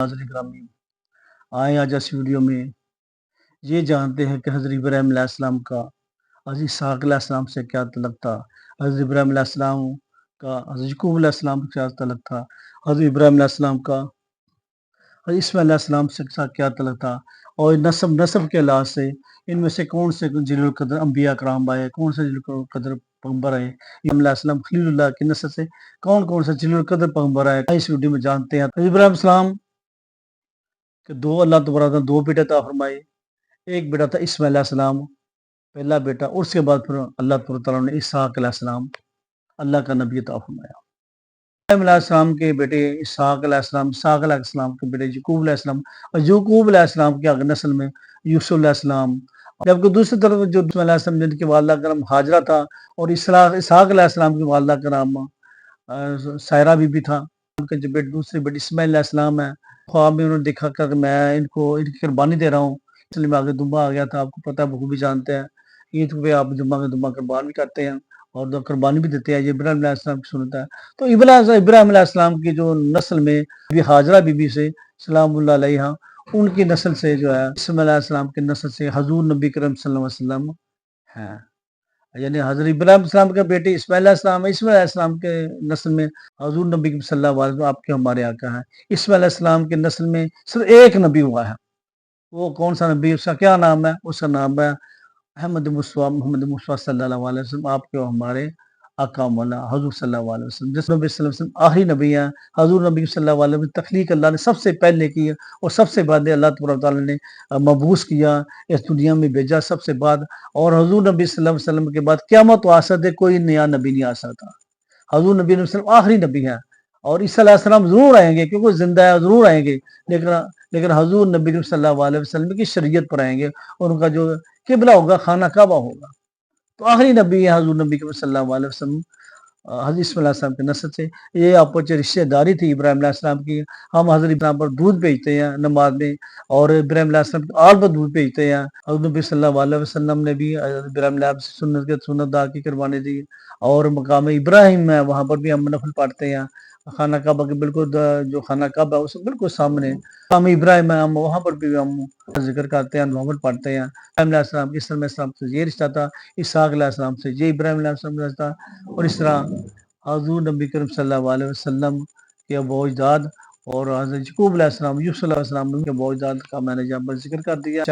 ناظرین گرامی، آئیں آج اس ویڈیو میں یہ جانتے ہیں کہ حضرت ابراہیم علیہ السلام کا حضرت اسحاق علیہ السلام سے کیا تعلق تھا، حضرت ابراہیم علیہ السلام کا حضرت یعقوب علیہ السلام سے کیا تعلق تھا، حضرت ابراہیم علیہ السلام کا حضرت اسماعیل علیہ السلام سے کیا تعلق تھا، اور نسب کے لحاظ سے ان میں سے کون سے جلیل القدر انبیاء کرام آئے، کون سے جلیل القدر پیغمبر آئے، ابراہیم علیہ السلام خلیل اللہ کی نسل سے کون سے جلیل القدر پیغمبر آئے، اس ویڈیو میں جانتے ہیں۔ حضرت ابراہیم السلام کہ اللہ تبارک نے دو بیٹے عطا فرمائے، ایک بیٹا تھا اسماعیل علیہ السلام پہلا بیٹا، اور اس کے بعد پھر اللہ تبارک تعالیٰ نے اسحاق علیہ السلام اللہ کا نبی عطا فرمایا۔ ابراہیم علیہ السلام کے بیٹے اسحاق علیہ السلام، اسحاق علیہ السلام کے بیٹے یعقوب علیہ السلام، اور یعقوب علیہ السلام کی نسل میں یوسف علیہ السلام، جبکہ دوسری طرف جو اسماعیل علیہ السلام جن کی والدہ کا نام ہاجرہ تھا، اور اسحاق علیہ السلام کی والدہ کا نام سائرہ بی بی تھا، ان کے جو دوسری بیٹی اسماعیل علیہ السلام ہے، خواب میں انہوں نے دیکھا کہ میں ان کی قربانی دے رہا ہوں، اس لیے میں آگے دمبا آ گیا تھا، آپ کو پتہ ہے بخوبی جانتے ہیں، عید پہ آپ جمعہ میں دمبا قربان بھی کرتے ہیں اور قربانی بھی دیتے ہیں، یہ ابراہیم علیہ السلام کی سنت ہے۔ تو ابراہیم علیہ السلام کی جو نسل میں ہاجرہ بی بی سے سلام اللہ علیہ، ان کی نسل سے جو ہے اسماعیل علیہ السلام کی نسل سے حضور نبی کریم صلی اللہ علیہ وسلم ہیں، یعنی حضرت ابراہیم السلام کے بیٹے اسماعیل علیہ السلام، اسماعیل علیہ السلام کے نسل میں حضور نبی صلی اللہ علیہ وسلم آپ کے ہمارے آقا ہیں۔ اسماعیل علیہ السلام کے نسل میں صرف ایک نبی ہوا ہے، وہ کون سا نبی، اس کا کیا نام ہے؟ اس کا نام ہے محمد مصطفیٰ صلی اللہ علیہ وسلم، آپ کے ہمارے آقا مولا حضور صلی اللہ علیہ وسلم، جس نبی صلی اللہ علیہ وسلم آخری نبی ہیں۔ حضور نبی صلی اللہ علیہ وسلم تخلیق اللہ نے سب سے پہلے کی ہے، اور سب سے بعد اللہ تبارک تعالیٰ نے مبعوث کیا، اس دنیا میں بھیجا سب سے بعد، اور حضور نبی صلی اللہ علیہ وسلم کے بعد قیامت و آسد ہے، کوئی نیا نبی نہیں آ سکتا۔ حضور نبی صلی اللہ علیہ وسلم آخری نبی ہیں، اور عیسیٰ علیہ السلام ضرور آئیں گے کیونکہ زندہ ہے، ضرور آئیں گے، لیکن حضور نبی صلی اللہ علیہ وسلم کی شریعت پر آئیں گے، اور ان کا جو قبلہ ہوگا خانہ کعبہ ہوگا۔ تو آخری نبی ہے حضور نبی صلی اللہ علیہ وسلم، حضرت اسماعیل علیہ السلام کی نسل سے۔ یہ آپس رشتہ داری تھی ابراہیم علیہ السلام کی۔ ہم حضرت ابراہیم پر دودھ بھیجتے ہیں نماز میں، اور ابراہیم علیہ السلام کی آل پر دودھ بھیجتے ہیں۔ حضرت نبی صلی اللہ علیہ وسلم نے بھی ابراہیم علیہ السلام سے سنت دا کی قربانی دی، اور مقام ابراہیم ہے وہاں پر بھی ہم نفل پڑھتے ہیں، خانہ کعبہ کے بالکل جو خانہ کعبہ ہے اس کے بالکل سامنے مقام ابراہیم ہے، ہم وہاں پر بھی ہم ذکر کرتے ہیں، نفل پڑھتے ہیں۔ ابراہیم علیہ السلام اسماعیل علیہ السلام سے یہ رشتہ تھا، اسحاق علیہ السلام سے یہ ابراہیم علیہ السلام کا رشتہ، اور اس طرح حضور نبی کریم صلی اللہ علیہ وسلم کے ابو اجداد اور حضرت یعقوب علیہ السلام، یوسف علیہ السلام کے ابو اجداد کا میں نے یہاں پر ذکر کر دیا۔